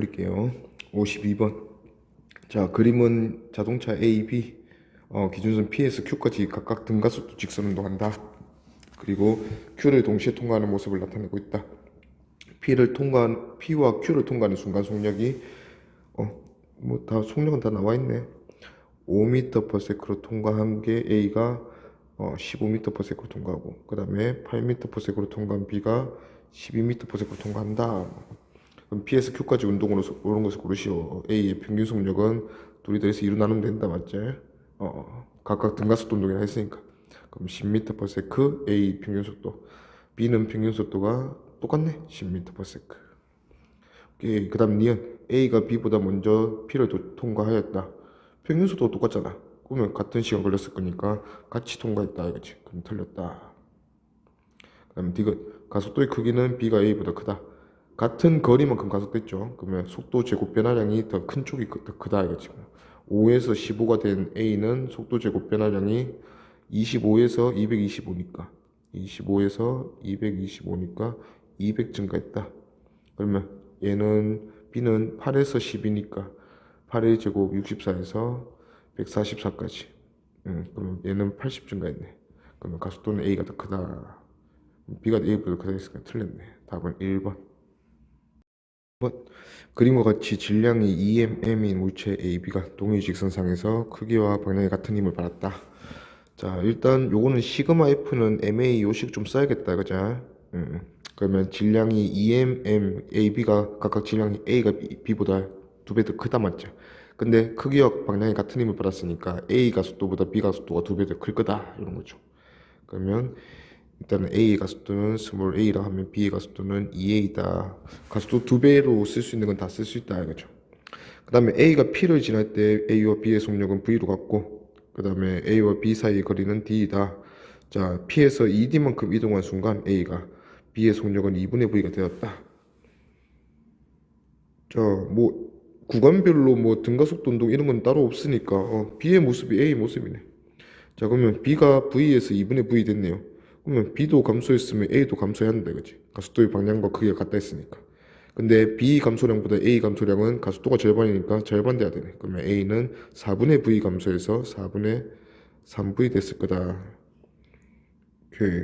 그릴게요. 52번. 자, 그림은 자동차 A, B, 기준선 P에서 Q까지 각각 등가속도 직선 운동한다. 그리고 Q를 동시에 통과하는 모습을 나타내고 있다. P와 Q를 통과하는 순간 속력이 다 속력은 다 나와 있네. 5m/s로 통과한 게 A가 15m/s로 통과하고, 그 다음에 8m/s로 통과한 B가 12m/s로 통과한다. 그럼 P에서 Q까지 운동으로 오는 것을 고르시오. A의 평균 속력은 둘이 더해서 2로 나누면 된다, 맞지? 각각 등가속도 운동이라 했으니까. 그럼 10m/s A 평균 속도, B는 평균 속도가 똑같네, 10m/s. 오케이. 그 다음 니은 A가 B보다 먼저 P를 통과하였다. 평균 속도가 똑같잖아. 그러면 같은 시간 걸렸을 거니까 같이 통과했다 이거지. 그럼 틀렸다. 그 다음 디귿 가속도의 크기는 B가 A보다 크다. 같은 거리만큼 가속됐죠. 그러면 속도 제곱 변화량이 더 큰 쪽이 더 크다 이거지. 5에서 15가 된 A는 속도 제곱 변화량이 25에서 225니까 25에서 225니까 200 증가했다. 그러면 얘는 B는 8에서 10이니까 8의 제곱 64에서 144까지. 그러면 얘는 80 증가했네. 그러면 가속도는 A가 더 크다. B가 A보다 크다 했으니까 틀렸네. 답은 1번. 그림과 같이 질량이 EMM인 물체 AB가 동일 직선상에서 크기와 방향이 같은 힘을 받았다. 자, 일단 요거는 시그마 F는 MA 요식 좀 써야겠다, 그죠? 그러면 질량이 EMM, AB가 각각 질량이 A가 B보다 2배 더 크다, 맞죠? 근데 크기와 방향이 같은 힘을 받았으니까 A 가속도보다 B 가속도가 2배 더 클 거다, 이런 거죠. 그러면 일단은 A의 가속도는 스몰 a라 하면 B의 가속도는 2a다. 가속도 2배로 쓸 수 있는 건 다 쓸 수 있다, 이거죠. 그 다음에 A가 P를 지날 때 A와 B의 속력은 V로 같고, 그 다음에 A와 B 사이의 거리는 D이다. 자, P에서 2D만큼 이동한 순간 A가 B의 속력은 2분의 V가 되었다. 자, 뭐 구간별로 뭐 등가속도 운동 이런 건 따로 없으니까 B의 모습이 A의 모습이네. 자, 그러면 B가 V에서 2분의 V 됐네요. 그러면 B도 감소했으면 A도 감소해야 한다, 그지? 가속도의 방향과 크기가 같다 했으니까. 근데 B 감소량보다 A 감소량은 가속도가 절반이니까 절반 돼야 되네. 그러면 A는 4분의 V 감소해서 4분의 3V 됐을 거다. 오케이.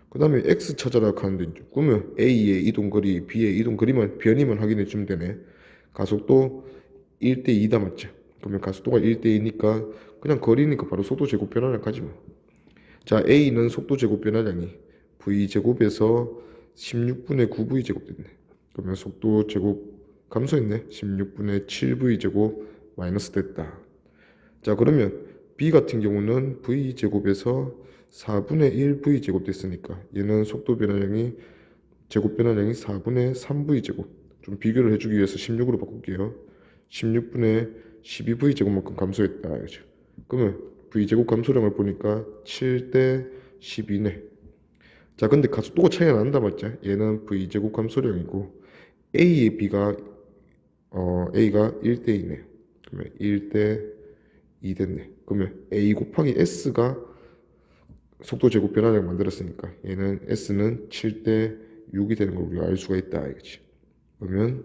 그 다음에 X 찾아라 하는데, 그러면 A의 이동거리, B의 이동거리만 변이만 확인해 주면 되네. 가속도 1대 2다, 맞죠? 그러면 가속도가 1대 2니까 그냥 거리니까 바로 속도 제곱 변화량 가지 뭐. 자, A는 속도 제곱 변화량이 V제곱에서 16분의 9V제곱 됐네. 그러면 속도 제곱 감소했네. 16분의 7V제곱 마이너스 됐다. 자, 그러면 B 같은 경우는 V제곱에서 4분의 1V제곱 됐으니까 얘는 속도 변화량이 제곱 변화량이 4분의 3V제곱. 좀 비교를 해주기 위해서 16으로 바꿀게요. 16분의 12V제곱만큼 감소했다, 이거죠. 그러면 V제곱 감소량을 보니까 7대 12네. 자, 근데 가속도가 차이가 난다, 맞죠? 얘는 V제곱 감소량이고 A의 B가 A가 1대 2네. 그러면 1대 2 됐네. 그러면 A 곱하기 S가 속도 제곱 변화량 만들었으니까 얘는 S는 7대 6이 되는 걸 우리가 알 수가 있다, 이거지. 그러면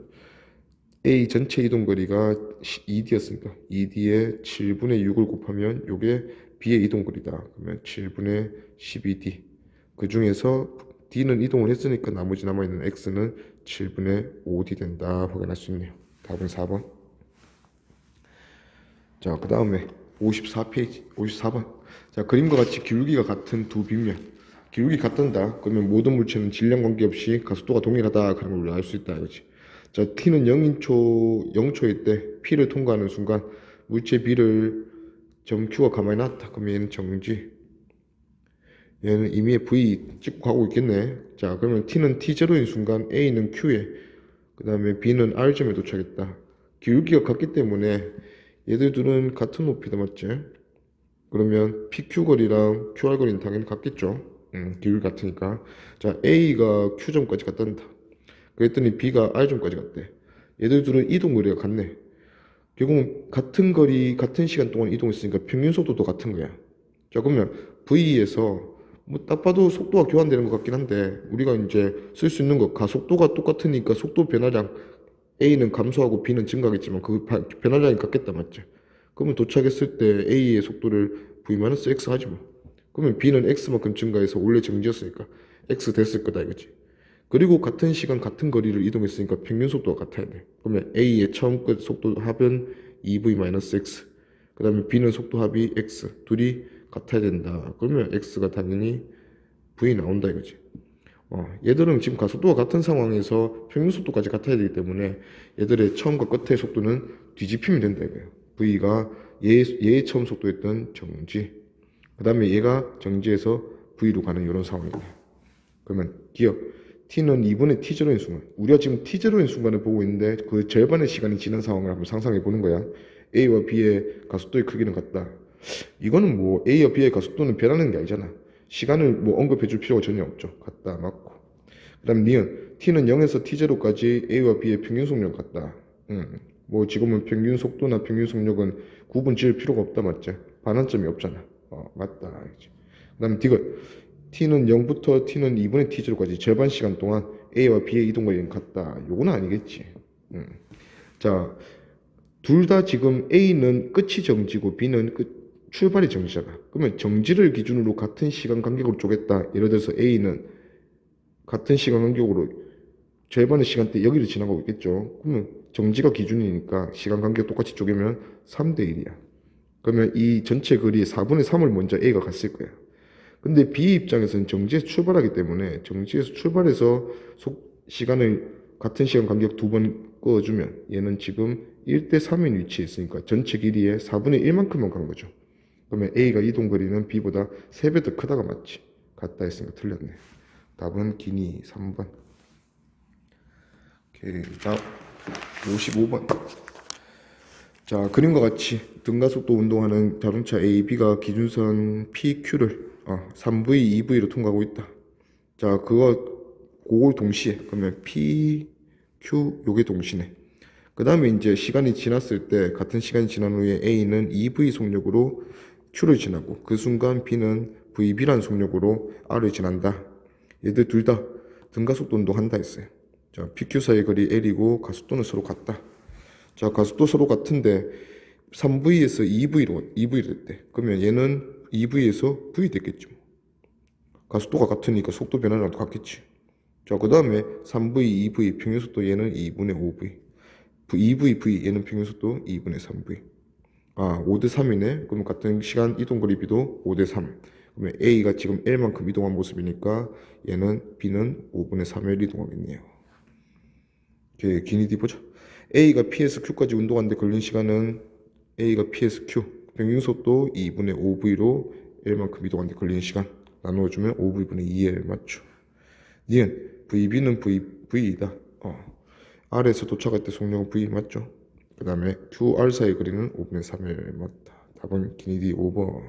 A 전체 이동거리가 2D였으니까 2D에 7분의 6을 곱하면 요게 B의 이동거리다. 그러면 7분의 12D. 그 중에서 D는 이동을 했으니까 나머지 남아있는 X는 7분의 5D 된다. 확인할 수 있네요. 답은 4번. 자, 그 다음에 54페이지, 54번. 자, 그림과 같이 기울기가 같은 두 빗면. 기울기 같단다. 그러면 모든 물체는 질량 관계없이 가속도가 동일하다. 그런 걸 우리가 알 수 있다, 이거지. 자, T는 0초일 때 P를 통과하는 순간 물체 B를 점 Q가 가만히 놨다. 그러면 얘는 정지. 얘는 이미 V 찍고 가고 있겠네. 자, 그러면 T는 T0인 순간 A는 Q에, 그 다음에 B는 R점에 도착했다. 기울기가 같기 때문에 얘들 둘은 같은 높이다, 맞지? 그러면 PQ 거리랑 QR 거리는 당연히 같겠죠. 기울기 같으니까. 자, A가 Q점까지 갔단다. 그랬더니 B가 R점까지 갔대. 얘들 둘은 이동 거리가 같네. 결국은 같은 거리, 같은 시간 동안 이동했으니까 평균 속도도 같은 거야. 자, 그러면 V에서 뭐 딱 봐도 속도가 교환되는 것 같긴 한데 우리가 이제 쓸 수 있는 거 가속도가 똑같으니까 속도 변화량 A는 감소하고 B는 증가하겠지만 그 변화량이 같겠다, 맞죠? 그러면 도착했을 때 A의 속도를 V-X 하지 뭐. 그러면 B는 X만큼 증가해서 원래 정지였으니까 X 됐을 거다 이거지. 그리고 같은 시간 같은 거리를 이동했으니까 평균 속도가 같아야 돼. 그러면 A의 처음 끝 속도 합은 2V-X. 그 다음에 B는 속도 합이 X. 둘이 같아야 된다. 그러면 X가 당연히 V 나온다 이거지. 얘들은 지금 가속도가 같은 상황에서 평균 속도까지 같아야 되기 때문에 얘들의 처음과 끝의 속도는 뒤집히면 된다 이거예요. V가 얘의 처음 속도였던 정지. 그 다음에 얘가 정지해서 V로 가는 이런 상황이네. 그러면 기억. T는 2분의 T0인 순간. 우리가 지금 T0인 순간을 보고 있는데 그 절반의 시간이 지난 상황을 한번 상상해 보는 거야. A와 B의 가속도의 크기는 같다. 이거는 뭐 A와 B의 가속도는 변하는 게 아니잖아. 시간을 뭐 언급해 줄 필요가 전혀 없죠. 같다, 맞고. 그 다음 니은. T는 0에서 T0까지 A와 B의 평균 속력 같다. 뭐 지금은 평균 속도나 평균 속력은 구분 지을 필요가 없다, 맞지? 반환점이 없잖아. 맞다. 그 다음 디귿. T는 0부터 T는 2분의 T0까지 절반 시간 동안 A와 B의 이동 거리는 같다. 요건 아니겠지. 자, 둘 다 지금 A는 끝이 정지고 B는 출발이 정지잖아. 그러면 정지를 기준으로 같은 시간 간격으로 쪼갰다. 예를 들어서 A는 같은 시간 간격으로 절반의 시간대 여기를 지나가고 있겠죠. 그러면 정지가 기준이니까 시간 간격 똑같이 쪼개면 3대 1이야. 그러면 이 전체 거리의 4분의 3을 먼저 A가 갔을 거야. 근데 B 입장에서는 정지에서 출발하기 때문에 정지에서 출발해서 시간을 같은 시간 간격 두 번 꺼주면 얘는 지금 1대 3인 위치에 있으니까 전체 길이의 4분의 1만큼만 간 거죠. 그러면 A가 이동 거리는 B보다 3배 더 크다가 맞지. 같다 했으니까 틀렸네. 답은 기니 3번. 오케이, 다음 55번. 자, 그림과 같이 등가속도 운동하는 자동차 A, B가 기준선 PQ를 3V, 2V로 통과하고 있다. 자, 그걸 동시에, 그러면 P, Q, 요게 동시네. 그 다음에 이제 시간이 지났을 때, 같은 시간이 지난 후에 A는 2V 속력으로 Q를 지나고, 그 순간 B는 VB라는 속력으로 R을 지난다. 얘들 둘 다 등가속도 운동한다 했어요. 자, PQ 사이 거리 L이고, 가속도는 서로 같다. 자, 가속도 서로 같은데, 3V에서 2V로 됐대. 그러면 얘는 2V에서 V 됐겠죠. 가속도가 같으니까 속도 변화량도 같겠지. 자, 그 다음에 3V, 2V 평균속도 얘는 2분의 5V. 2V, V 얘는 평균속도 2분의 3V. 5대 3이네. 그러면 같은 시간 이동거리 B도 5대 3. 그러면 A가 지금 L만큼 이동한 모습이니까 얘는 B는 5분의 3을 이동하겠네요. 이렇게 기니 D 보자. A가 P에서 Q까지 운동하는데 걸린 시간은 A가 P에서 Q. 평균속도 2분의 5V로 L만큼 이동하는데 걸리는 시간. 나누어주면 5V분의 2L 맞죠. 니은 VB는 V이다. R에서 도착할 때 속력은 V 맞죠. 그 다음에 QR 사이 거리는 5분의 3L 맞다. 답은 기니디 5번.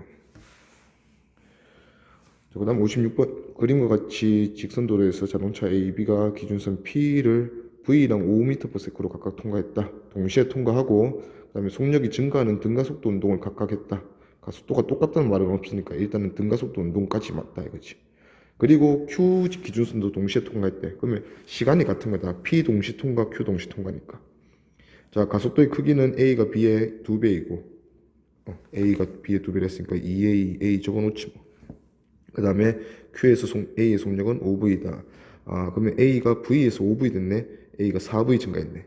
그 다음 56번. 그림과 같이 직선도로에서 자동차 A, B가 기준선 P를 V랑 5m/s로 각각 통과했다. 동시에 통과하고 그 다음에 속력이 증가하는 등가속도 운동을 각각 했다. 가속도가 똑같다는 말은 없으니까 일단은 등가속도 운동까지 맞다 이거지. 그리고 Q 기준선도 동시에 통과했대. 그러면 시간이 같은 거다. P 동시 통과, Q 동시 통과니까. 자, 가속도의 크기는 A가 B의 2배이고 A가 B의 2배를 했으니까 2A, A 적어놓지 뭐. 그 다음에 Q에서 A의 속력은 5V다. 그러면 A가 V에서 5V 됐네. A가 4V 증가했네.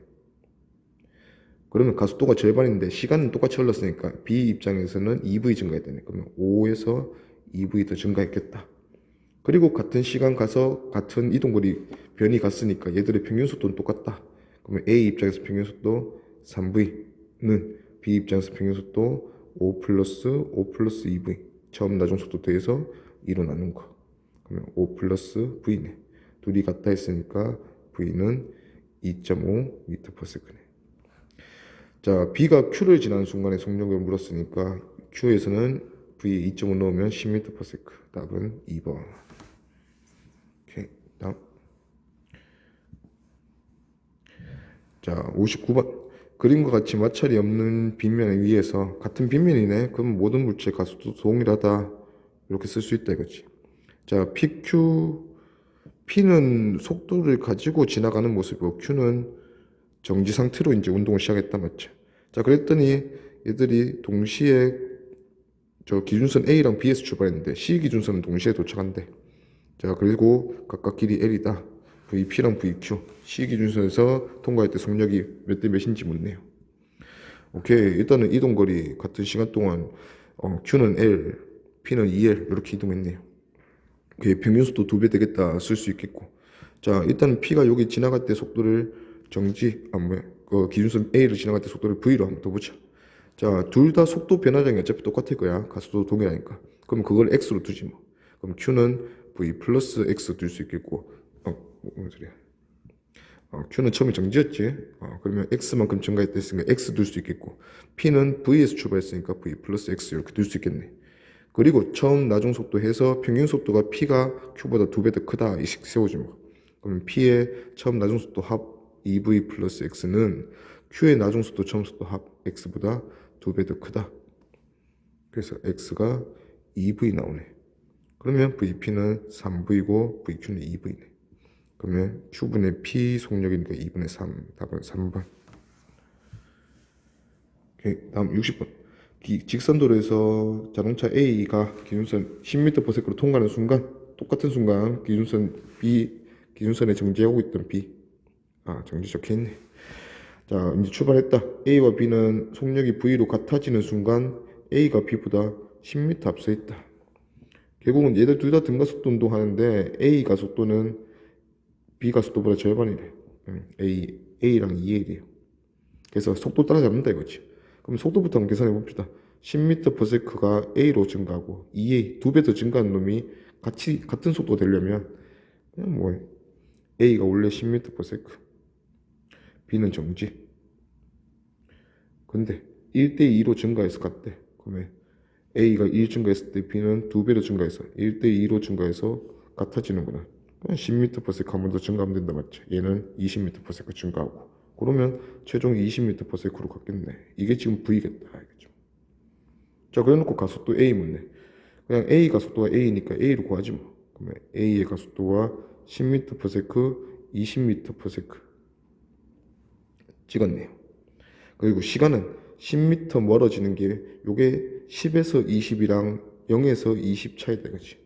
그러면 가속도가 절반인데 시간은 똑같이 흘렀으니까 B 입장에서는 2V 증가했다네. 그러면 5에서 2V 더 증가했겠다. 그리고 같은 시간 가서 같은 이동거리 변이 갔으니까 얘들의 평균 속도는 똑같다. 그러면 A 입장에서 평균 속도 3V는 B 입장에서 평균 속도 5 플러스 5 플러스 2V 처음 나중 속도 더해서 2로 나눈 거. 그러면 5 플러스 V네. 둘이 같다 했으니까 V는 2.5m/s네. 자, B가 Q를 지나는 순간에 속력을 물었으니까 Q에서는 V에 2.5 넣으면 10m/s. 답은 2번. 오케이, 다음. 자, 59번. 그림과 같이 마찰이 없는 빗면 위에서 같은 빗면이네. 그럼 모든 물체의 가속도 동일하다. 이렇게 쓸 수 있다 이거지. 자, PQ, P는 속도를 가지고 지나가는 모습이고 Q는 정지 상태로 이제 운동을 시작했다 맞죠? 자, 그랬더니 얘들이 동시에 저 기준선 A랑 B에서 출발했는데 C 기준선은 동시에 도착한대. 자, 그리고 각각 길이 L이다. VP랑 VQ. C 기준선에서 통과할 때 속력이 몇 대 몇인지 묻네요. 오케이. 일단은 이동거리 같은 시간 동안 Q는 L, P는 2L 이렇게 이동했네요. 그게 평균속도 2배 되겠다 쓸 수 있겠고. 자, 일단 P가 여기 지나갈 때 속도를 기준선 A를 지나갈 때 속도를 V로 한번 더 붙여. 자, 둘 다 속도 변화량이 어차피 똑같을 거야. 가속도 동일하니까. 그럼 그걸 X로 두지 뭐. 그럼 Q는 V 플러스 X 둘 수 있겠고. 뭔 소리야. Q는 처음에 정지였지. 그러면 X만큼 증가했으니까 X 둘 수 있겠고. P는 V에서 출발했으니까 V 플러스 X 이렇게 둘 수 있겠네. 그리고 처음 나중 속도 해서 평균 속도가 P가 Q보다 2배 더 크다. 이식 세우지 뭐. 그러면 P의 처음 나중 속도 합 EV 플러스 X는 Q의 나중 속도 처음 속도 합 X보다 2배 더 크다. 그래서 X가 2V 나오네. 그러면 VP는 3V고 VQ는 2V네. 그러면 Q분의 P 속력이니까 2분의 3. 답은 3번. 오케이. 다음 60번. 직선도로에서 자동차 A가 기준선 10m/s로 통과하는 순간 똑같은 순간 기준선 B 기준선에 정지하고 있던 B 정지 적혀있네. 자, 이제 출발했다. A와 B는 속력이 V로 같아지는 순간 A가 B보다 10m 앞서 있다. 결국은 얘들 둘 다 등가속도 운동하는데 A 가속도는 B 가속도보다 절반이래. A랑 2L이에요. 그래서 속도 따라잡는다 이거지. 그럼 속도부터 한번 계산해 봅시다. 10m/s가 A로 증가하고 2A 2배 더 증가한 놈이 같은 속도 되려면 그냥 뭐 A가 원래 10m/s B는 정지. 근데 1대2로 증가해서 같대. 그러면 A가 1 증가했을 때 B는 2배로 증가해서 1대2로 증가해서 같아지는구나. 그냥 10m/s 한 번 더 증가하면 된다 맞지? 얘는 20m/s 증가하고. 그러면 최종 20m/s로 갔겠네. 이게 지금 V겠다. 알겠죠? 자, 그래놓고 가속도 A 묻네. 그냥 A 가속도가 A니까 A로 구하지 뭐. 그러면 A의 가속도가 10m/s, 20m/s 찍었네요. 그리고 시간은 10m 멀어지는 게 요게 10에서 20이랑 0에서 20 차이다 이거지.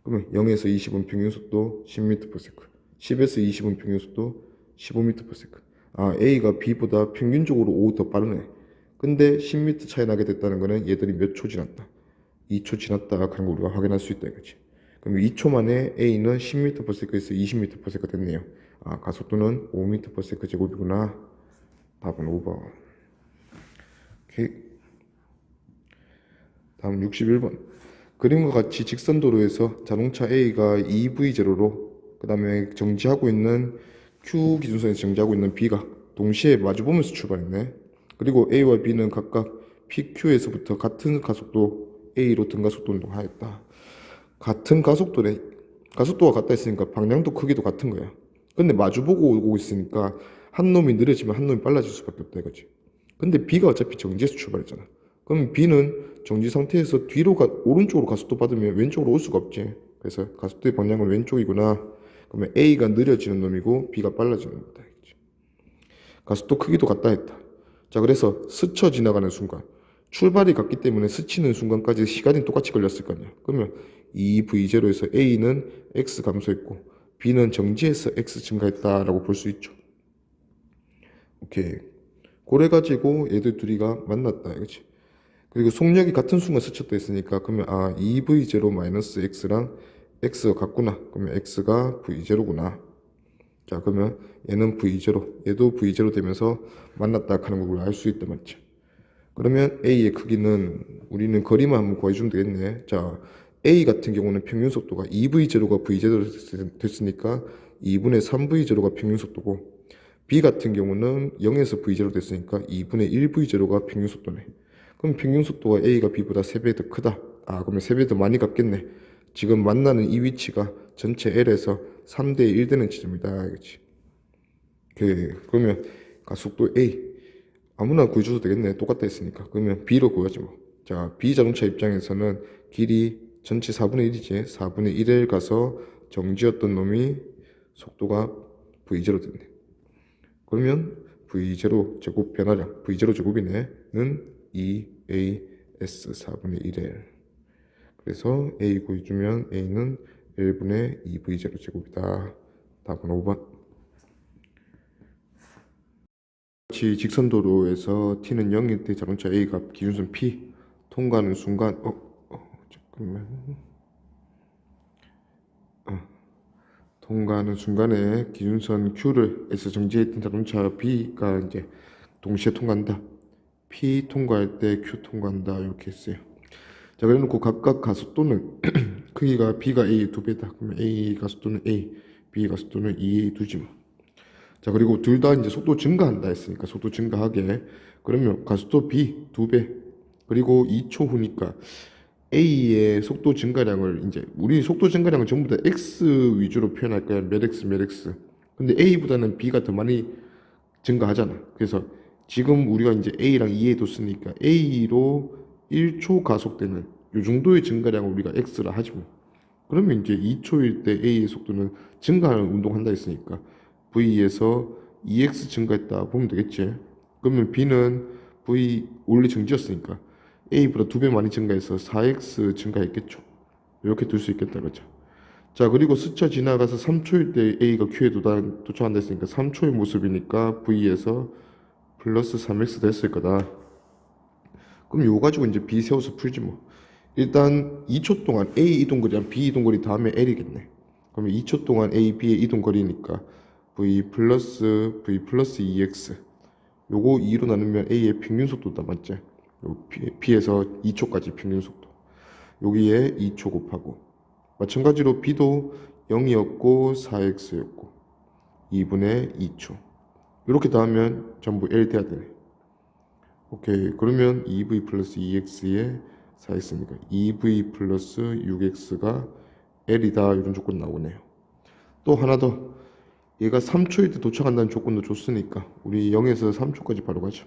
그러면 0에서 20은 평균속도 10m/s, 10에서 20은 평균속도 15m/s. A가 B보다 평균적으로 5 더 빠르네. 근데 10m 차이 나게 됐다는 거는 얘들이 몇 초 지났다. 2초 지났다. 그런 거 우리가 확인할 수 있다 이거지. 그럼 2초 만에 A는 10m/s에서 20m/s가 됐네요. 가속도는 5m/s 제곱이구나. 답은 5번. 오케이. 다음 61번. 그림과 같이 직선도로에서 자동차 A가 EV0로 그 다음에 정지하고 있는 Q 기준선에서 정지하고 있는 B가 동시에 마주보면서 출발했네. 그리고 A와 B는 각각 PQ에서부터 같은 가속도 A로 등가속도 운동하였다. 같은 가속도래. 가속도가 같다 했으니까 방향도 크기도 같은 거야. 근데 마주보고 오고 있으니까 한 놈이 느려지면 한 놈이 빨라질 수밖에 없다 이거지. 근데 B가 어차피 정지에서 출발했잖아. 그럼 B는 정지 상태에서 오른쪽으로 가속도 받으면 왼쪽으로 올 수가 없지. 그래서 가속도의 방향은 왼쪽이구나. 그러면 A가 느려지는 놈이고 B가 빨라지는 놈이다. 가속도 크기도 같다 했다. 자, 그래서 스쳐 지나가는 순간 출발이 같기 때문에 스치는 순간까지 시간이 똑같이 걸렸을 거 아니야. 그러면 2V0에서 A는 X 감소했고 B는 정지해서 X 증가했다라고 볼 수 있죠. 오케이. 그래가지고 얘들 둘이가 만났다 이거지. 그리고 속력이 같은 순간 스쳤다 했으니까 그러면 2V0-X랑 X가 같구나. 그러면 X가 V0구나. 자, 그러면 얘는 V0, 얘도 V0 되면서 만났다 하는 걸 알 수 있다 맞지? 그러면 A의 크기는 우리는 거리만 한번 구해주면 되겠네. 자, A 같은 경우는 평균 속도가 2V0가 V0 됐으니까 2분의 3V0가 평균 속도고 B 같은 경우는 0에서 V0 됐으니까 2분의 1V0가 평균 속도네. 그럼 평균 속도가 A가 B보다 3배 더 크다. 그러면 3배 더 많이 갔겠네. 지금 만나는 이 위치가 전체 L에서 3대 1 되는 지점이다. 그렇지? 그러면 가속도 A 아무나 구해줘도 되겠네. 똑같다 했으니까. 그러면 B로 구하지 뭐. 자, B 자동차 입장에서는 길이 전체 4분의 1이지. 4분의 1에 가서 정지였던 놈이 속도가 V0 됐네. 그러면 V0 제곱 변화량 V0 제곱이네는 2AS 4분의 1L. 그래서 A 구해주면 A는 1분의 2V0 제곱이다. 답은 5번. 같이 직선도로에서 T는 0일 때 자동차 A가 기준선 P 통과하는 순간 잠깐만. 통과하는 순간에 기준선 Q를 S에서 정지했던 자동차 B가 이제 동시에 통과한다. P 통과할 때 Q 통과한다. 이렇게 했어요. 자, 그래놓고 각각 가속도는 크기가 B가 A의 2배다. 그러면 A 가속도는 A, B 가속도는 2A 두지 뭐. 자, 그리고 둘 다 이제 속도 증가한다 했으니까 속도 증가하게 그러면 가속도 B 2배 그리고 2초 후니까 A의 속도 증가량을 이제 우리 속도 증가량은 전부 다 X 위주로 표현할 거야. 몇 X 몇 X. 근데 A보다는 B가 더 많이 증가하잖아. 그래서 지금 우리가 이제 A랑 2A 뒀으니까 A로 1초 가속되는 이 정도의 증가량을 우리가 X라 하지 뭐. 그러면 이제 2초일 때 A의 속도는 증가하는 운동한다 했으니까 V에서 2X 증가했다 보면 되겠지. 그러면 B는 V 원래 정지였으니까 A보다 2배 많이 증가해서 4X 증가했겠죠. 이렇게 둘 수 있겠다 그죠. 자, 그리고 스쳐 지나가서 3초일 때 A가 Q에 도착한다 했으니까 3초의 모습이니까 V에서 플러스 3X 됐을 거다. 그럼 요거 가지고 이제 B 세워서 풀지 뭐. 일단 2초 동안 A 이동거리랑 B 이동거리 다음에 L이겠네. 그러면 2초 동안 A, B의 이동거리니까 V 플러스 2X 요거 2로 나누면 A의 평균속도다 맞지? B에서 2초까지 평균속도 여기에 2초 곱하고 마찬가지로 B도 0이었고 4X였고 2분의 2초 이렇게 더하면 전부 L 돼야 되네. 오케이, 그러면 2V 플러스 2X에 4X니까 2V 플러스 6X가 L이다 이런 조건 나오네요. 또 하나 더 얘가 3초일 때 도착한다는 조건도 줬으니까 우리 0에서 3초까지 바로 가죠.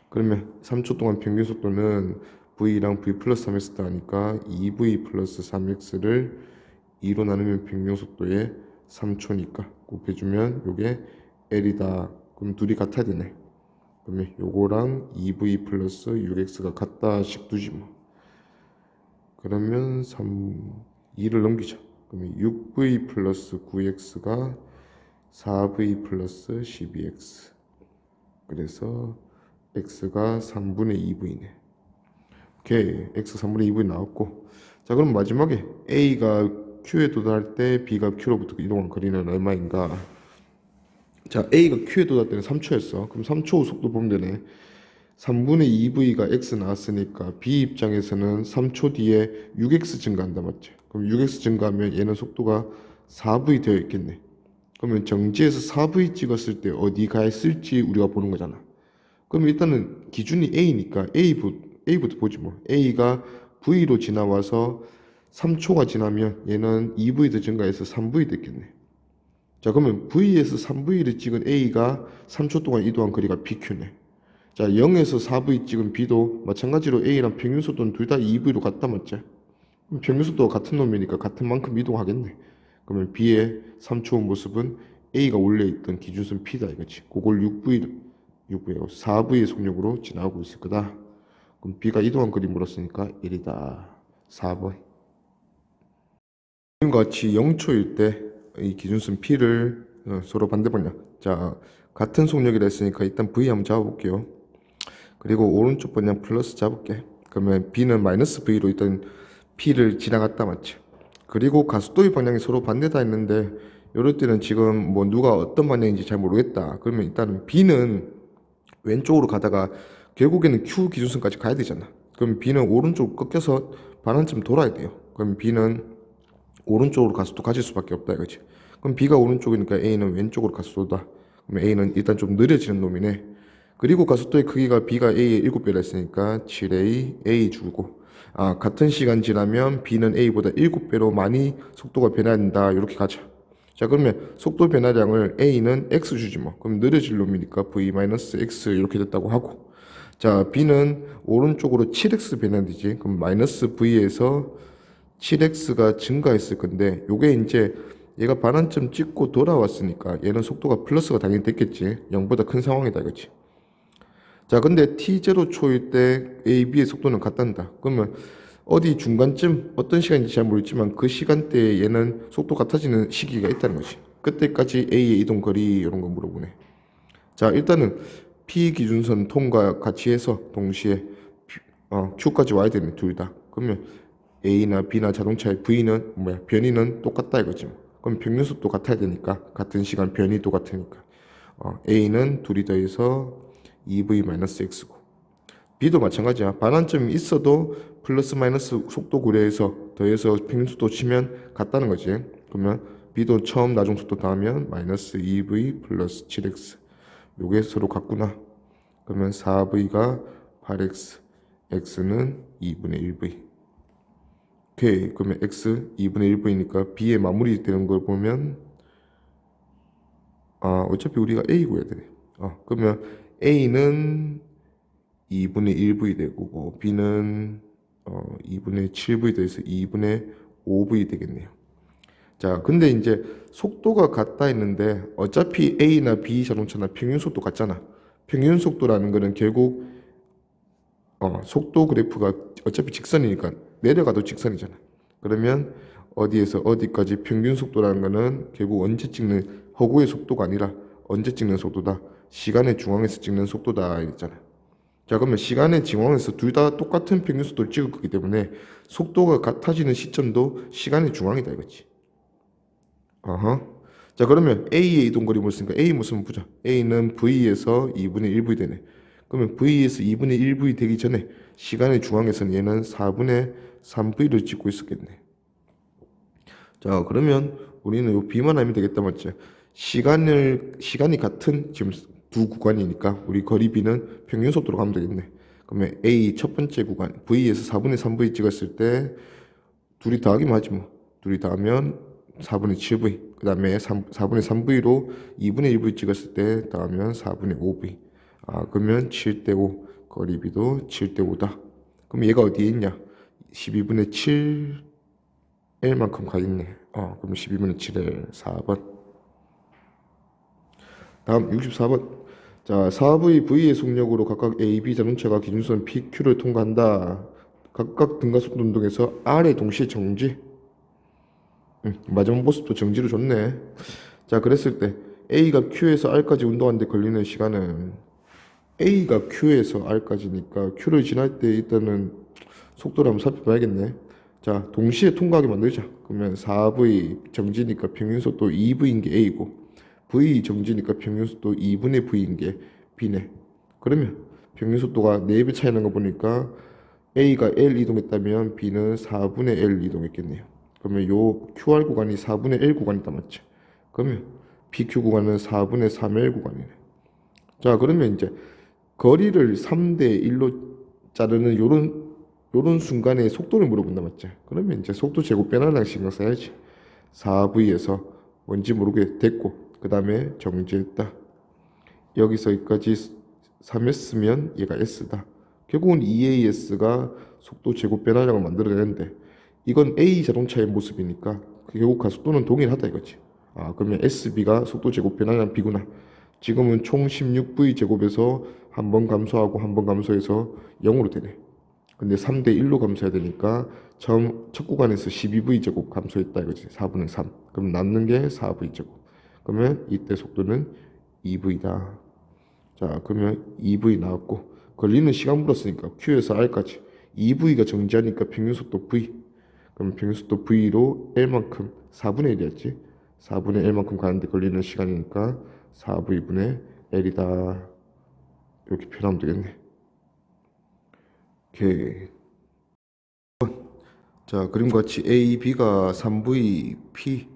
그러면 3초 동안 평균 속도는 V랑 V 플러스 3X다 하니까 2V 플러스 3X를 2로 나누면 평균 속도에 3초니까 곱해주면 요게 L이다. 그럼 둘이 같아야 되네. 그러면 요거랑 2V 플러스 6X가 같다씩 두지 뭐. 그러면 2를 넘기죠. 그러면 6V 플러스 9X가 4V 플러스 12X. 그래서 X가 3분의 2V네. 오케이, X 3분의 2V 나왔고. 자, 그럼 마지막에 A가 Q에 도달할 때 B가 Q로부터 이동한 거리는 얼마인가? 자, A가 Q에 도달할 때는 3초였어. 그럼 3초 속도 보면 되네. 3분의 2V가 X 나왔으니까 B 입장에서는 3초 뒤에 6X 증가한다 맞지? 그럼 6X 증가하면 얘는 속도가 4V 되어 있겠네. 그러면 정지에서 4V 찍었을 때 어디가 있을지 우리가 보는 거잖아. 그럼 일단은 기준이 A니까 A부터 보지 뭐. A가 V로 지나와서 3초가 지나면 얘는 2V 더 증가해서 3V 됐겠네. 자, 그러면 V에서 3V를 찍은 A가 3초 동안 이동한 거리가 BQ네. 자, 0에서 4V 찍은 B도 마찬가지로 A랑 평균 속도는 둘 다 2V로 같다 맞지? 그럼 평균 속도가 같은 놈이니까 같은 만큼 이동하겠네. 그러면 B의 3초 모습은 A가 원래 있던 기준선 P다 이거지. 그걸 6V하고 4V의 속력으로 지나가고 있을 거다. 그럼 B가 이동한 거리 물었으니까 1이다. 4번. 지금과 같이 0초일 때 이 기준선 P를 서로 반대 방향. 자, 같은 속력이라 했으니까 일단 V 한번 잡아볼게요. 그리고 오른쪽 방향 플러스 잡을게. 그러면 B는 마이너스 V로 일단 P를 지나갔다 맞지? 그리고 가속도의 방향이 서로 반대다 했는데 이럴 때는 지금 뭐 누가 어떤 방향인지 잘 모르겠다. 그러면 일단은 B는 왼쪽으로 가다가 결국에는 Q 기준선까지 가야 되잖아. 그럼 B는 오른쪽으로 꺾여서 반환점 돌아야 돼요. 그럼 B는 오른쪽으로 가속도 가질 수밖에 없다 이거지. 그럼 B가 오른쪽이니까 A는 왼쪽으로 가속도다. 그럼 A는 일단 좀 느려지는 놈이네. 그리고 가속도의 크기가 B가 A의 7배라 했으니까 7A, A 주고 같은 시간 지나면 B는 A보다 7배로 많이 속도가 변화한다. 이렇게 가자. 자, 그러면 속도 변화량을 A는 X 주지 뭐. 그럼 느려질 놈이니까 V-X 이렇게 됐다고 하고. 자, B는 오른쪽으로 7X 변화되지. 그럼 마이너스 V에서 7X가 증가했을 건데 요게 이제 얘가 반환점 찍고 돌아왔으니까 얘는 속도가 플러스가 당연히 됐겠지. 0보다 큰 상황이다 이거지. 자, 근데 t0 초일 때 a, b의 속도는 같단다. 그러면 어디 중간쯤 어떤 시간인지 잘 모르겠지만 그 시간대에 얘는 속도 같아지는 시기가 있다는 거지. 그때까지 a의 이동 거리 이런 거 물어보네. 자, 일단은 p 기준선 통과 같이 해서 동시에 q까지 와야 되네, 둘 다. 그러면 a나 b나 자동차의 v는 변이는 똑같다 이거지. 그럼 평균 속도 같아야 되니까 같은 시간 변이 똑같으니까 a는 둘이 더해서 2v-x고 b도 마찬가지야. 반환점이 있어도 플러스 마이너스 속도 고려해서 더해서 평균 속도 치면 같다는 거지. 그러면 b도 처음 나중 속도 더하면 마이너스 2v 플러스 7x. 요게 서로 같구나. 그러면 4v가 8x, x는 2분의 1v. 오케이. 그러면 x 2분의 1v니까 b의 마무리 되는 걸 보면 어차피 우리가 a 구해야 되네. 그러면 a는 2분의 1v 되고 b는 2분의 7v 돼서 2분의 5v 되겠네요. 자, 근데 이제 속도가 같다 했는데 어차피 A나 B 자동차나 평균 속도 같잖아. 평균 속도라는 거는 결국 속도 그래프가 어차피 직선이니까 내려가도 직선이잖아. 그러면 어디에서 어디까지 평균 속도라는 거는 결국 언제 찍는 허구의 속도가 아니라 언제 찍는 속도다. 시간의 중앙에서 찍는 속도다 했잖아. 자, 그러면 시간의 중앙에서 둘 다 똑같은 평균 속도를 찍을 거기 때문에 속도가 같아지는 시점도 시간의 중앙이다 이거지. 자, 그러면 A의 이동거리 묻으니까 A 무슨 보자. A는 V에서 2분의 1V 되네. 그러면 V에서 2분의 1V 되기 전에 시간의 중앙에서는 얘는 4분의 3V를 찍고 있었겠네. 자, 그러면 우리는 요 B만 알면 되겠다 맞지? 시간이 같은 지금 두 구간이니까 우리 거리 B는 평균 속도로 가면 되겠네. 그러면 A 첫 번째 구간 V에서 4분의 3V 찍었을 때 둘이 더하기만 하지 뭐. 둘이 더하면 4분의 7V 그 다음에 4분의 3V로 2분의 1V 찍었을 때 더하면 4분의 5V. 그러면 7대5 거리비도 7대5다. 그럼 얘가 어디에 있냐? 12분의 7L만큼 가있네. 그럼 12분의 7L 4번. 다음 64번. 자, 4V, V의 속력으로 각각 A, B 자동차가 기준선 PQ를 통과한다. 각각 등가속도 운동에서 R의 동시에 정지. 마지막 모습도 정지로 줬네. 자, 그랬을 때 A가 Q에서 R까지 운동하는데 걸리는 시간은 A가 Q에서 R까지니까 Q를 지날 때 일단은 속도를 한번 살펴봐야겠네. 자, 동시에 통과하게 만들자. 그러면 4V 정지니까 평균속도 2V인 게 A고 V 정지니까 평균속도 2분의 V인 게 B네. 그러면 평균속도가 4배 차이 나는 거 보니까 A가 L 이동했다면 B는 4분의 L 이동했겠네요. 그러면 요 QR 구간이 4분의 L 구간이다 맞지? 그러면 PQ 구간은 4분의 3L 구간이네. 자, 그러면 이제 거리를 3대 1로 자르는 요런 순간에 속도를 물어본다 맞지? 그러면 이제 속도 제곱 변화량 신경 써야지. 4V에서 뭔지 모르게 됐고 그 다음에 정지했다. 여기서 여기까지 3S면 얘가 S다. 결국은 EAS가 속도 제곱 변화량을 만들어내는데 이건 A 자동차의 모습이니까 결국 가속도는 동일하다 이거지. 그러면 SB가 속도 제곱 변화량 B구나. 지금은 총 16V 제곱에서 한 번 감소하고 한 번 감소해서 0으로 되네. 근데 3대 1로 감소해야 되니까 첫 구간에서 12V 제곱 감소했다 이거지. 4분의 3. 그럼 남는 게 4V 제곱. 그러면 이때 속도는 2V다. 자, 그러면 2V 나왔고 걸리는 시간 물었으니까 Q에서 R까지 2V가 정지하니까 평균속도 V. 그럼 평균속도 V로 L만큼 4분의 1이었지. 4분의 L만큼 가는데 걸리는 시간이니까 4V분의 L이다. 이렇게 표현하면 되겠네. 오케이. 자, 그림과 같이 A, B가 3V, P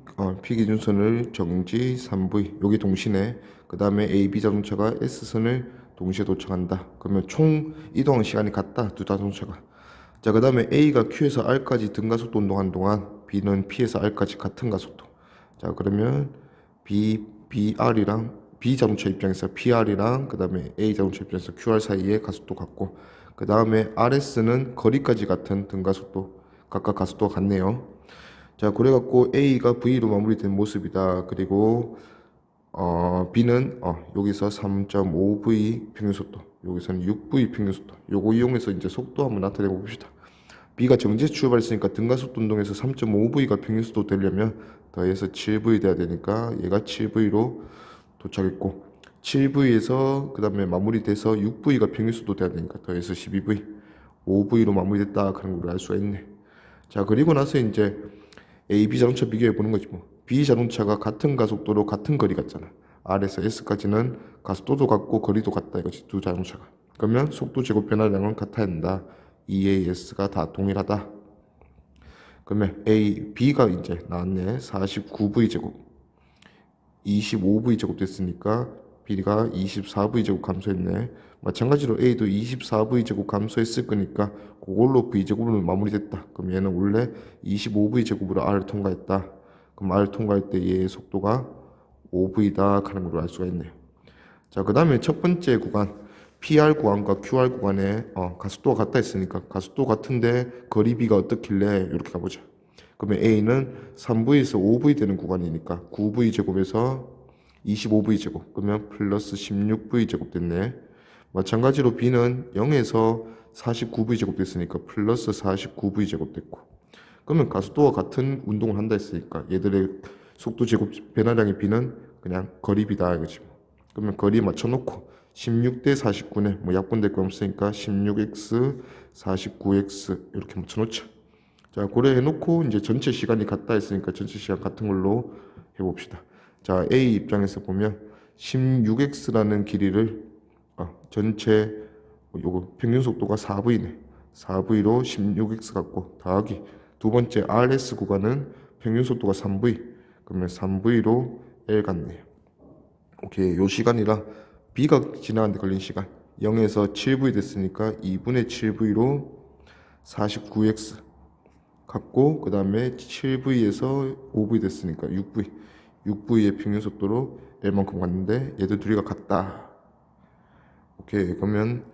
기준선을 정지 3V 여기 동시네. 그 다음에 A, B 자동차가 S선을 동시에 도착한다. 그러면 총 이동한 시간이 같다. 두 자동차가. 자, 그 다음에 A가 Q에서 R까지 등가속도 운동하는 동안 B는 P에서 R까지 같은 가속도. 자, 그러면 BR이랑 B 자동차 입장에서 PR이랑 그 다음에 A 자동차 입장에서 QR 사이에 가속도 같고 그 다음에 RS는 거리까지 같은 등가속도 각각 가속도가 같네요. 자, 그래갖고 A가 V로 마무리된 모습이다. 그리고 B는 여기서 3.5V 평균속도, 여기서는 6V 평균속도, 요거 이용해서 이제 속도 한번 나타내 봅시다. B가 정지 출발했으니까 등가속도 운동에서 3.5V가 평균속도 되려면 더해서 7V 돼야 되니까 얘가 7V로 도착했고, 7V에서 그 다음에 마무리돼서 6V가 평균속도 돼야 되니까 더해서 12V, 5V로 마무리됐다 그런 걸 알 수가 있네. 자, 그리고 나서 이제 A, B 자동차 비교해 보는 거지 뭐. B 자동차가 같은 가속도로 같은 거리 갔잖아. R에서 S까지는 가속도도 같고 거리도 같다 이거지, 두 자동차가. 그러면 속도 제곱 변화량은 같아야 된다. EAS가 다 동일하다. 그러면 A, B가 이제 나왔네. 49V 제곱, 25V 제곱 됐으니까 B가 24V 제곱 감소했네. 마찬가지로 A도 24V 제곱 감소했을 거니까 그걸로 V 제곱으로 마무리됐다. 그럼 얘는 원래 25V 제곱으로 R을 통과했다. 그럼 R을 통과할 때 얘의 속도가 5V다 하는 걸로 알 수가 있네요. 자, 그 다음에 첫 번째 구간 PR 구간과 QR 구간에 가속도가 같다 했으니까 가속도 같은데 거리 B가 어떻길래 이렇게 가보자. 그러면 A는 3V에서 5V 되는 구간이니까 9V 제곱에서 25V 제곱, 그러면 플러스 16V 제곱 됐네. 마찬가지로 B는 0에서 49V 제곱 됐으니까 플러스 49V 제곱 됐고, 그러면 가속도와 같은 운동을 한다 했으니까 얘들의 속도 제곱 변화량의 B는 그냥 거리 B다 이거지. 그러면 거리 맞춰놓고 16대 49네, 뭐 약분될 거 없으니까 16x 49x 이렇게 맞춰놓자. 자, 고려해놓고 이제 전체 시간이 같다 했으니까 전체 시간 같은 걸로 해봅시다. 자, A 입장에서 보면 16x라는 길이를 전체 요거 평균 속도가 4v네. 4v로 16x 갖고 더하기 두 번째 RS 구간은 평균 속도가 3v. 그러면 3v로 L 같네요. 오케이, 요 시간이랑 B가 지나가는데 걸린 시간 0에서 7v 됐으니까 2분의 7v로 49x 갖고, 그 다음에 7v에서 5v 됐으니까 6v, 6v의 평균 속도로 L만큼 갔는데 얘들 둘이가 같다. 오케이, 그러면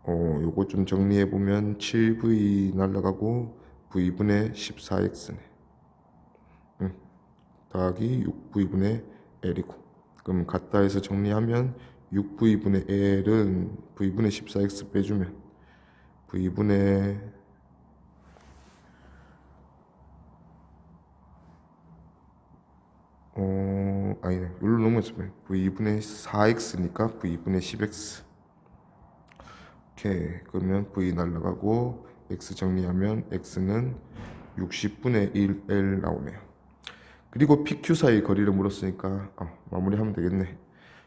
요거 좀 정리해 보면 7v 날라가고 v분의 14x네. 더하기 6v분의 L이고, 그럼 같다 해서 정리하면 6v분의 L은 v분의 14x 빼주면 v분의 아니네, 여기로 넘어졌으면 v분의 4x니까 v분의 10x. 오케이, 그러면 v 날라가고 x 정리하면 x는 60분의 1l 나오네요. 그리고 PQ 사이 거리를 물었으니까 마무리하면 되겠네.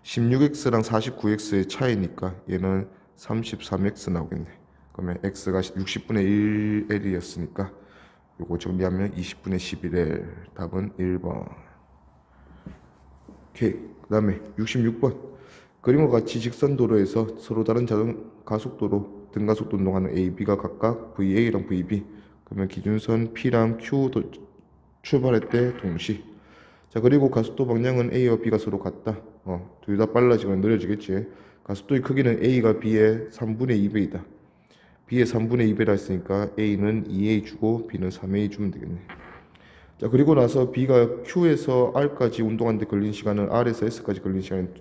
16x랑 49x의 차이니까 얘는 33x 나오겠네. 그러면 x가 60분의 1l이었으니까 요거 정리하면 20분의 11l, 답은 1번. 오케이, 그 다음에 66번 그림과 같이 직선 도로에서 서로 다른 자동 가속도로 등가속도 운동하는 A, B가 각각 VA랑 VB, 그러면 기준선 P랑 Q 출발할 때 동시. 자, 그리고 가속도 방향은 A와 B가 서로 같다. 둘 다 빨라지거나 느려지겠지. 가속도의 크기는 A가 B의 3분의 2배이다. B의 3분의 2배라 했으니까 A는 2A 주고 B는 3A 주면 되겠네. 자, 그리고 나서 B가 Q에서 R까지 운동하는데 걸린 시간은 R에서 S까지 걸린 시간은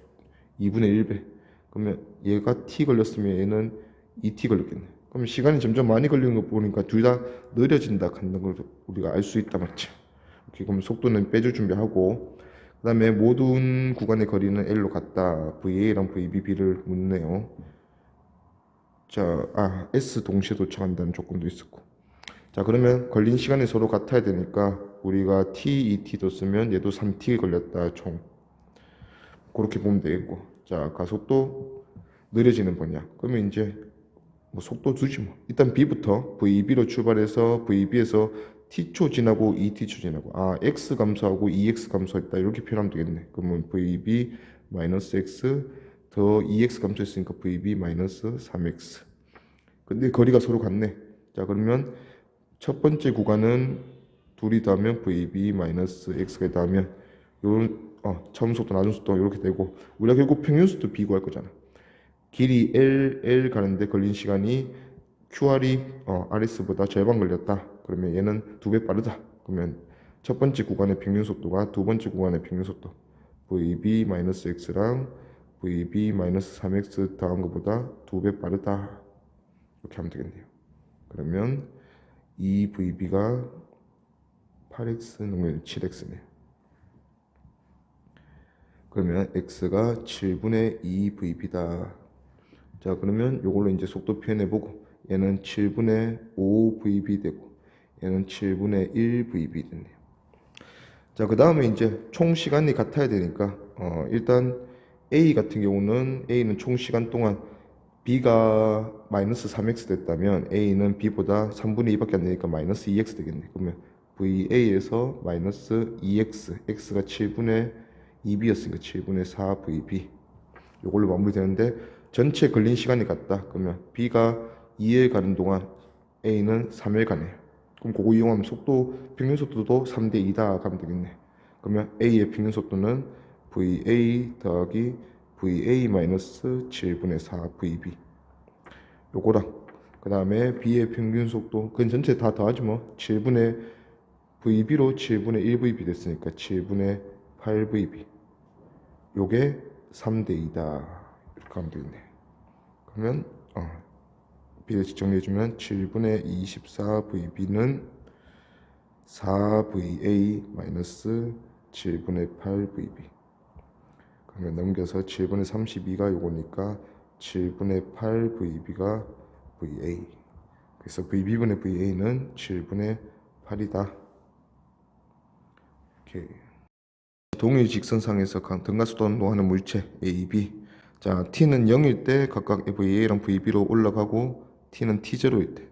2분의 1배. 그러면 얘가 T 걸렸으면 얘는 2T 걸렸겠네. 그럼 시간이 점점 많이 걸리는 거 보니까 둘 다 느려진다 하는 걸 우리가 알 수 있다 맞죠? 오케이, 그럼 속도는 빼줄 준비하고, 그 다음에 모든 구간의 거리는 L로 같다. VA랑 VB를 묻네요. 자, S 동시에 도착한다는 조건도 있었고. 자, 그러면 걸린 시간이 서로 같아야 되니까 우리가 T, 2T도 쓰면 얘도 3T 걸렸다 총. 그렇게 보면 되겠고. 자, 가속도 느려지는 방향. 그러면 이제 뭐 속도 주지 뭐. 일단 B부터 VB로 출발해서 VB에서 T초 지나고 2T초 지나고 X 감소하고 2X 감소했다 이렇게 표현하면 되겠네. 그러면 VB 마이너스 X 더 2X 감소했으니까 VB 마이너스 3X. 근데 거리가 서로 같네. 자, 그러면 첫 번째 구간은 둘이 더하면 VB 마이너스 X가 더하면 요런 처음 속도 나중 속도 이렇게 되고, 우리가 결국 평균 속도 B 구할 거잖아. 길이 L 가는데 걸린 시간이 QR이 RS보다 절반 걸렸다. 그러면 얘는 2배 빠르다. 그러면 첫 번째 구간의 평균 속도가 두 번째 구간의 평균 속도 VB-X랑 VB-3X 더한 것보다 2배 빠르다. 이렇게 하면 되겠네요. 그러면 이 VB가 8X 넘으면 7X네요. 그러면 X가 7분의 2 VB다. 자, 그러면 이걸로 이제 속도 표현해보고 얘는 7분의 5 VB 되고 얘는 7분의 1 VB 됐네요. 자, 그 다음에 이제 총 시간이 같아야 되니까 일단 A 같은 경우는 A는 총 시간 동안 B가 마이너스 3x 됐다면 A는 B보다 3분의 2밖에 안 되니까 마이너스 2x 되겠네. 그러면 VA에서 마이너스 2x, x가 7분의 2b였으니까 7분의 4 VB. 이걸로 마무리되는데 전체 걸린 시간이 같다. 그러면 B가 2일 가는 동안 A는 3일 가네요. 그럼 그거 이용하면 속도, 평균 속도도 3대 2다 가면 되겠네. 그러면 A의 평균 속도는 VA 더하기 VA 마이너스 7분의 4 VB. 요거랑 그 다음에 B의 평균 속도, 그건 전체 다 더하지 뭐. 7분의 VB로 7분의 1 VB 됐으니까 7분의 8 VB. 요게 3대 2다. 이렇게 하면 되겠네. 그러면 비례식 정리해주면 7분의 24 VB는 4 VA 마이너스 7분의 8 VB. 그러면 넘겨서 7분의 32가 요거니까 7분의 8 VB가 VA. 그래서 VB분의 VA는 7분의 8이다. 오케이. 동일 직선상에서 등가속도 운동하는 물체 A, B. 자, T는 0일 때 각각 VA랑 VB로 올라가고 T는 T0일 때.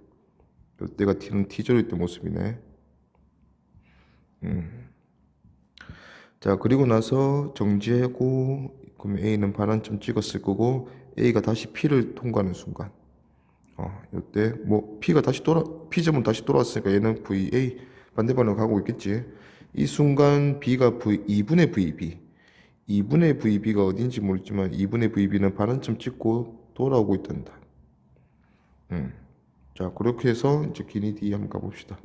이때가 T는 T0일 때 모습이네. 자, 그리고 나서 정지하고 그러면 A는 반환점 찍었을 거고 A가 다시 P를 통과하는 순간 이때 뭐 P가 다시 P점으로 다시 돌아왔으니까 얘는 VA 반대방향으로 가고 있겠지. 이 순간 B가 2분의 VB 2분의 VB가 어딘지 모르지만 2분의 VB는 반환점 찍고 돌아오고 있단다. 자, 그렇게 해서 이제 기니 D 한번 가봅시다.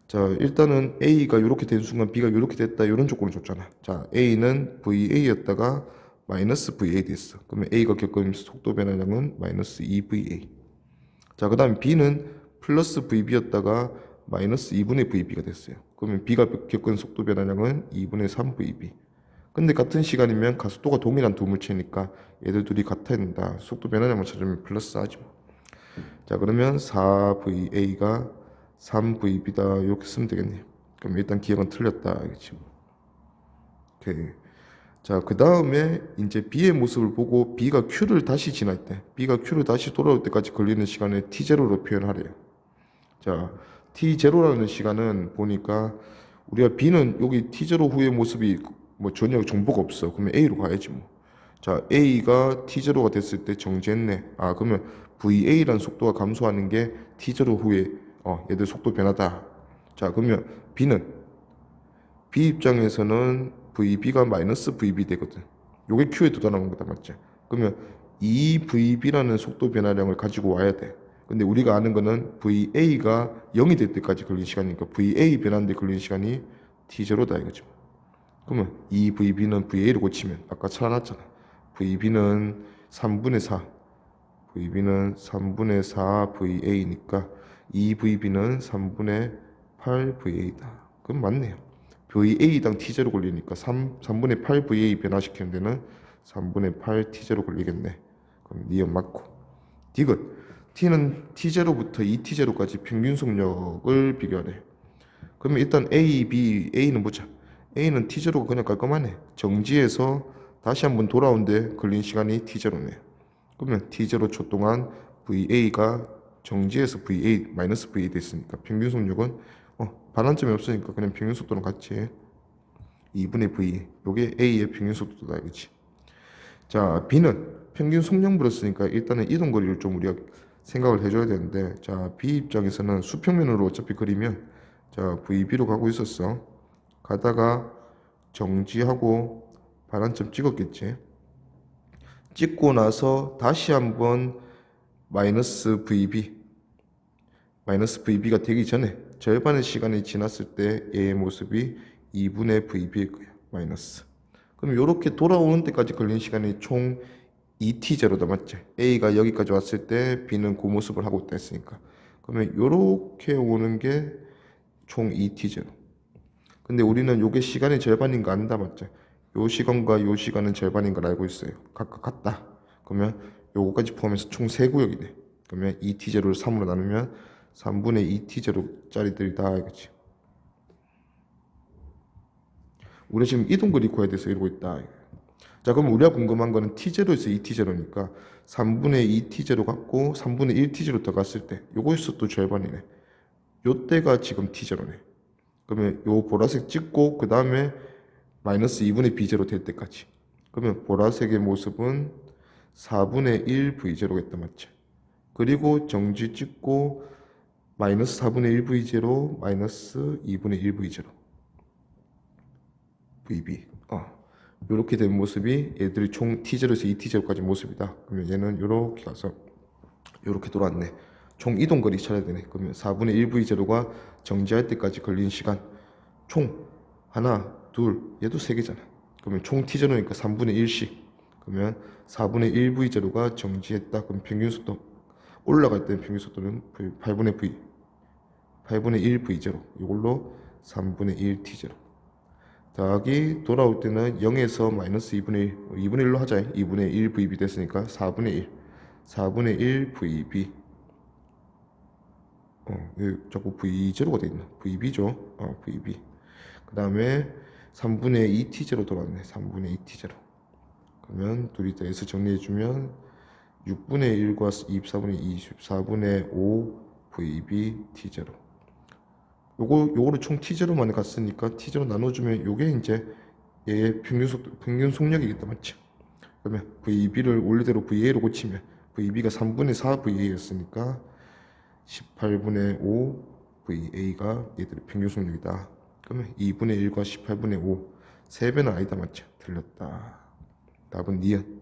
자, 일단은 A가 이렇게 된 순간 B가 이렇게 됐다. 이런 조건을 줬잖아. 자, A는 VA였다가 마이너스 VA 됐어. 그러면 A가 겪은 속도 변화량은 마이너스 2VA. 자, 그 다음에 B는 플러스 VB였다가 마이너스 2분의 VB가 됐어요. 그러면 B가 겪은 속도 변화량은 2분의 3VB. 근데 같은 시간이면 가속도가 동일한 두 물체니까 얘들 둘이 같아야 된다. 속도 변화량만 찾으면 플러스 하죠. 자, 그러면 4VA가 3VB다. 이렇게 쓰면 되겠네요. 그럼 일단 기억은 틀렸다. 알겠지? 오케이. 자, 그 다음에 이제 B의 모습을 보고 B가 Q를 다시 지날 때, B가 Q를 다시 돌아올 때까지 걸리는 시간을 T0로 표현하래요. 자, T0라는 시간은 보니까 우리가 B는 여기 T0 후의 모습이 뭐 전혀 정보가 없어. 그러면 A로 가야지 뭐. 자, A가 T0가 됐을 때 정지했네. 그러면 VA라는 속도가 감소하는 게 T0 후에 얘들 속도 변화다. 자, 그러면 B는 B 입장에서는 VB가 마이너스 VB 되거든. 요게 Q에 도달하는 거다, 맞지? 그러면 이 VB라는 속도 변화량을 가지고 와야 돼. 근데 우리가 아는 거는 VA가 0이 될 때까지 걸린 시간이니까 VA 변하는데 걸린 시간이 T0다 이거죠. 그러면 이 VB는 VA를 고치면 아까 찾아놨잖아. VB는 3분의 4 VB는 3분의 4 VA니까 이 VB는 3분의 8 VA다. 그럼 맞네요. VA당 T0 걸리니까 3분의 8 VA 변화시키는 데는 3분의 8 T0 걸리겠네. 그럼 니은 맞고. 디귿. T는 T0부터 2T0까지 평균 속력을 비교하래. 그러면 일단 A, B, A는 보자. A는 T0가 그냥 깔끔하네. 정지해서 다시 한번 돌아오는데 걸린 시간이 T0네. 그러면 T0 초 동안 VA가 정지해서 VA, 마이너스 VA 됐으니까 평균 속력은 반환점이 없으니까 그냥 평균 속도랑 같이 2분의 V. 요게 A의 평균 속도다 이거지. 자, B는 평균 속력 물었으니까 일단은 이동거리를 좀 우리가 생각을 해줘야 되는데, 자, B 입장에서는 수평면으로 어차피 그리면, 자, VB로 가고 있었어. 가다가 정지하고 반환점 찍었겠지. 찍고 나서 다시 한번 마이너스 VB가 되기 전에 절반의 시간이 지났을 때 얘의 모습이 2분의 VB일 거예요. 마이너스. 그럼 이렇게 돌아오는 때까지 걸린 시간이 총 2t0다 맞지? A가 여기까지 왔을 때 B는 그 모습을 하고 있다 했으니까. 그러면 이렇게 오는 게 총 2t0. 근데 우리는 요게 시간의 절반인 거 안다 맞지? 요 시간과 요 시간은 절반인 걸 알고 있어요. 각각 같다. 그러면 요거까지 포함해서 총 3구역이네. 그러면 2t0를 3으로 나누면 3분의 2t0짜리들이다 이거지. 우리 지금 이동거리 구해야 돼서 이러고 있다. 자, 그럼 우리가 궁금한 거는 t0에서 2t0니까 3분의 2t0 갖고 3분의 1t0 더 갔을 때 요거에서 또 절반이네. 요때가 지금 t0네. 그러면 요 보라색 찍고 그 다음에 마이너스 2분의 b0 될 때까지. 그러면 보라색의 모습은 4분의 1 v0겠다 맞지? 그리고 정지 찍고 마이너스 4분의 1 v0 마이너스 2분의 1 v0 vb. 이렇게 된 모습이 얘들이 총 t0에서 2t0까지 모습이다. 그러면 얘는 이렇게 가서 이렇게 돌아왔네. 총 이동거리 찾아야 되네. 그러면 4분의 1 v0가 정지할 때까지 걸린 시간 총 하나, 둘, 얘도 3개잖아. 그러면 총 t0니까 3분의 1씩. 그러면 4분의 1 v0가 정지했다. 그럼 평균속도 올라갈 때는 평균속도는 8분의 1 v0. 이걸로 3분의 1 t0. 더하기 돌아올 때는 0에서 마이너스 2분의 1, 2분의 1로 하자. 2분의 1 vb 됐으니까 4분의 1 vb. 왜 자꾸 v0가 돼 있나? vb죠. vb. 그 다음에 3분의 2t0 돌아왔네. 3분의 2t0. 그러면 둘이 더해서 정리해주면 6분의 1과 24분의 2, 24분의 5 vb t0. 요거를 총 t0만에 갔으니까 t0 나눠주면 요게 이제 얘의 평균 속력이겠다 맞지? 그러면 vb를 원래대로 va로 고치면 vb가 3분의 4 va였으니까 18분의 5 va가 얘들의 평균 속력이다. 그러면 2분의 1과 18분의 5 3배는 아니다 맞죠? 틀렸다. 답은 니은.